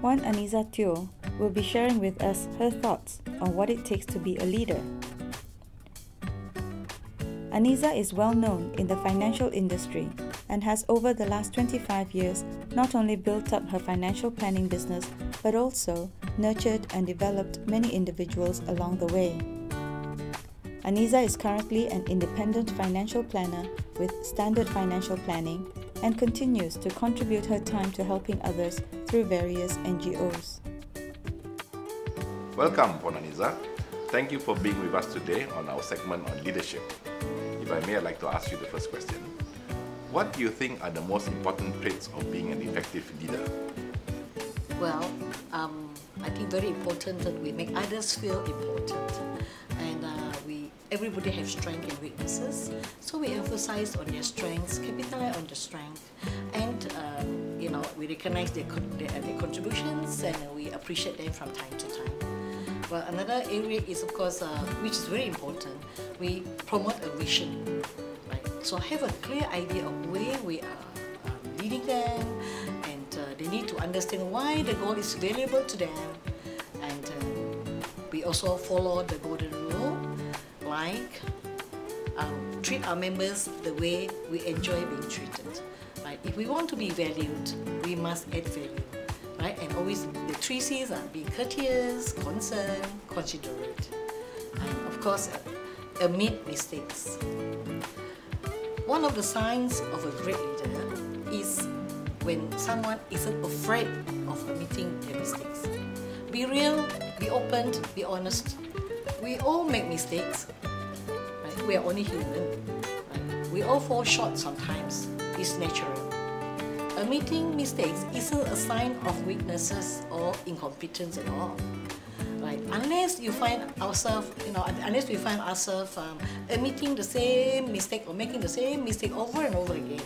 One Anizah Teo will be sharing with us her thoughts on what it takes to be a leader. Anizah is well known in the financial industry and has over the last 25 years not only built up her financial planning business but also nurtured and developed many individuals along the way. Anizah is currently an independent financial planner with Standard Financial Planning and continues to contribute her time to helping others through various NGOs. Welcome, Anizah. Thank you for being with us today on our segment on leadership. If I may, I'd like to ask you the first question. What do you think are the most important traits of being an effective leader? Well, I think very important that we make others feel important, and everybody has strengths and weaknesses, so we emphasize on their strengths, capitalize on the strength, and we recognize their contributions and we appreciate them from time to time. Well, another area is, of course, which is very important, we promote a vision, right? So have a clear idea of where we are leading them, and they need to understand why the goal is valuable to them, and we also follow the golden rule, like treat our members the way we enjoy being treated. Right? If we want to be valued, we must add value. Right? And always the 3 C's are be courteous, concerned, considerate. And of course, admit mistakes. One of the signs of a great leader is when someone isn't afraid of admitting their mistakes. Be real, be open, be honest. We all make mistakes. Right? We are only human. Right? We all fall short sometimes. It's natural. Admitting mistakes isn't a sign of weaknesses or incompetence at all. Right? Unless we find ourselves admitting the same mistake or making the same mistake over and over again.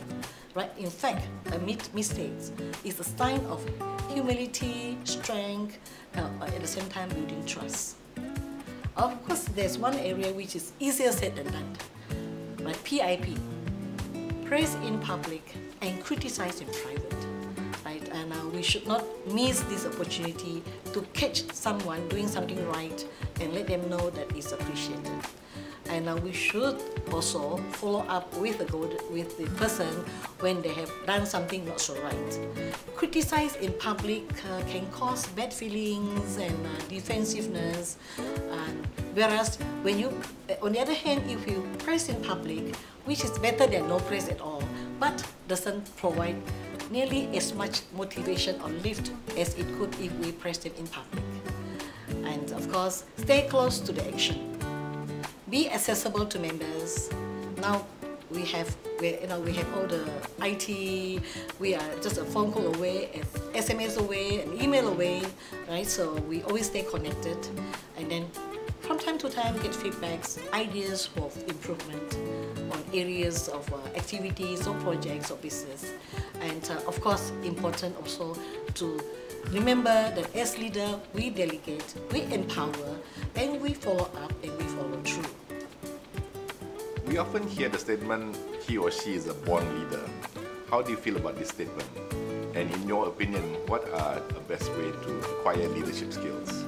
Right? In fact, admit mistakes is a sign of humility, strength, at the same time building trust. Of course, there's one area which is easier said than done. Right? PIP, praise in public and criticize in private. Right? And we should not miss this opportunity to catch someone doing something right and let them know that it's appreciated. And we should also follow up with the person when they have done something not so right. Criticize in public can cause bad feelings and defensiveness. Whereas when you, on the other hand, if you praise in public, which is better than no praise at all, but doesn't provide nearly as much motivation or lift as it could if we praise them in public. And of course, stay close to the action. Be accessible to members. Now we have all the IT. We are just a phone call away, an SMS away, an email away, right? So we always stay connected, and then from time to time get feedbacks, ideas for improvement on areas of activities or projects or business. And of course, important also to remember that as leader, we delegate, we empower, and we follow up and we follow through. We often hear the statement, he or she is a born leader. How do you feel about this statement? And in your opinion, what are the best way to acquire leadership skills?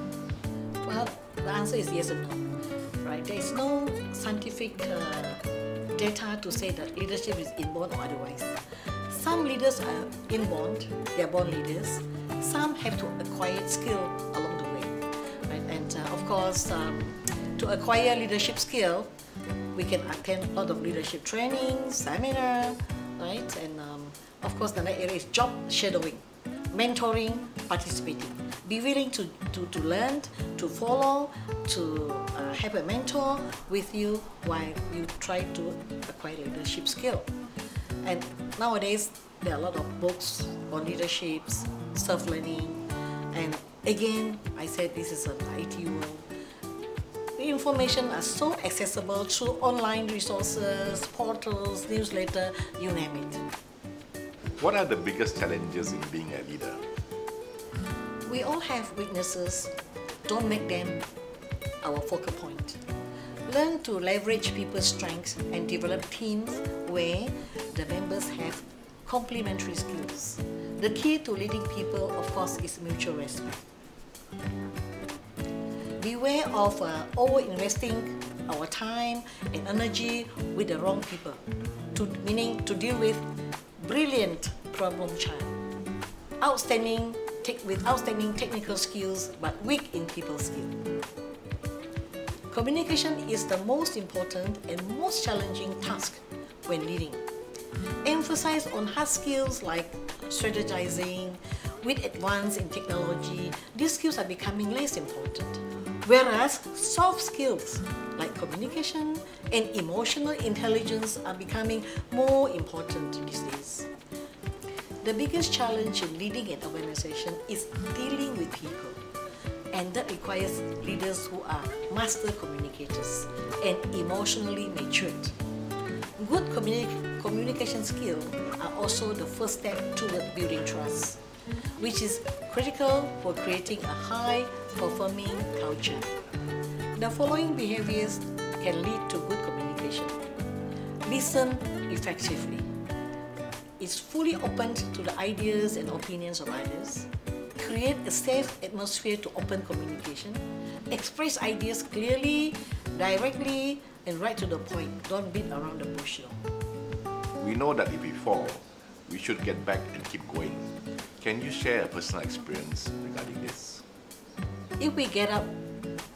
Well, the answer is yes and no. Right? There is no scientific data to say that leadership is inborn or otherwise. Some leaders are inborn, they are born leaders. Some have to acquire skill along the way. Right? And of course, to acquire leadership skill, we can attend a lot of leadership training, seminar, right? And of course, the next area is job shadowing, mentoring, participating. Be willing to learn, to follow, to have a mentor with you while you try to acquire leadership skill. And nowadays, there are a lot of books on leadership, self-learning, and again, I said this is an IT world. The information are so accessible through online resources, portals, newsletter, you name it. What are the biggest challenges in being a leader? We all have weaknesses. Don't make them our focal point. Learn to leverage people's strengths and develop teams where the members have complementary skills. The key to leading people, of course, is mutual respect. Beware of over-investing our time and energy with the wrong people, meaning to deal with brilliant problem child, with outstanding technical skills but weak in people skills. Communication is the most important and most challenging task when leading. Emphasize on hard skills like strategizing. With advance in technology, these skills are becoming less important, whereas soft skills like communication and emotional intelligence are becoming more important these days. The biggest challenge in leading an organization is dealing with people, and that requires leaders who are master communicators and emotionally matured. Good communication skills are also the first step toward building trust, which is critical for creating a high-performing culture. The following behaviors can lead to good communication. Listen effectively. It's fully open to the ideas and opinions of others. Create a safe atmosphere to open communication. Express ideas clearly, directly, and right to the point. Don't beat around the bush. We know that if we fall, we should get back and keep going. Can you share a personal experience regarding this? If we get up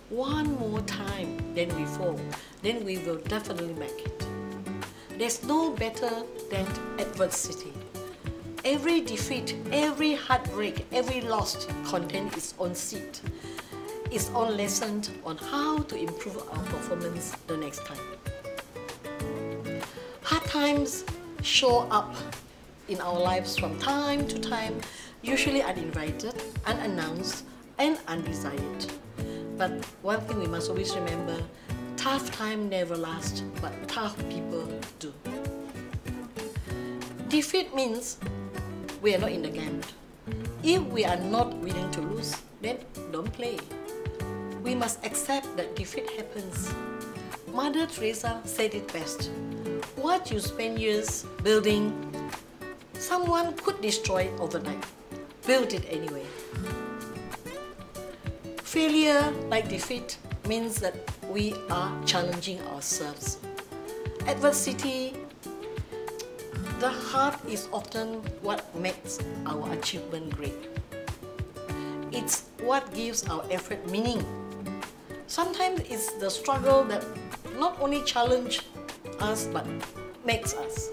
one more time than we fall, then we will definitely make it. There's no better than adversity. Every defeat, every heartbreak, every loss contains its own seed, its own lesson on how to improve our performance the next time. Hard times show up in our lives from time to time, usually uninvited, unannounced, and undesired. But one thing we must always remember, tough time never lasts, but tough people do. Defeat means we are not in the game. If we are not willing to lose, then don't play. We must accept that defeat happens. Mother Teresa said it best. What you spend years building, someone could destroy overnight. Build it anyway. Failure, like defeat, means that we are challenging ourselves. Adversity, the heart is often what makes our achievement great. It's what gives our effort meaning. Sometimes it's the struggle that not only challenges us but makes us.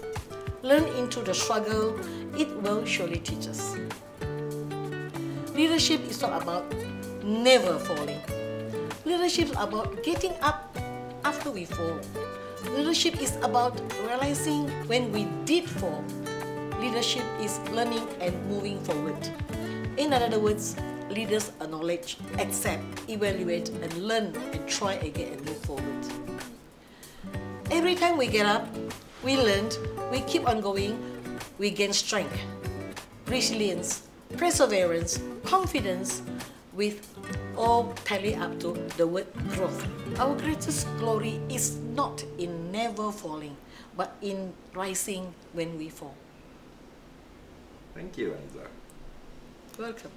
Learn into the struggle, it will surely teach us. Leadership is not about never falling. Leadership is about getting up after we fall. Leadership is about realizing when we did fall. Leadership is learning and moving forward. In other words, leaders acknowledge, accept, evaluate, and learn and try again and move forward. Every time we get up, we learn, we keep on going, we gain strength, resilience, perseverance, confidence, with all tally up to the word growth. Our greatest glory is not in never falling, but in rising when we fall. Thank you, Anizah. Welcome.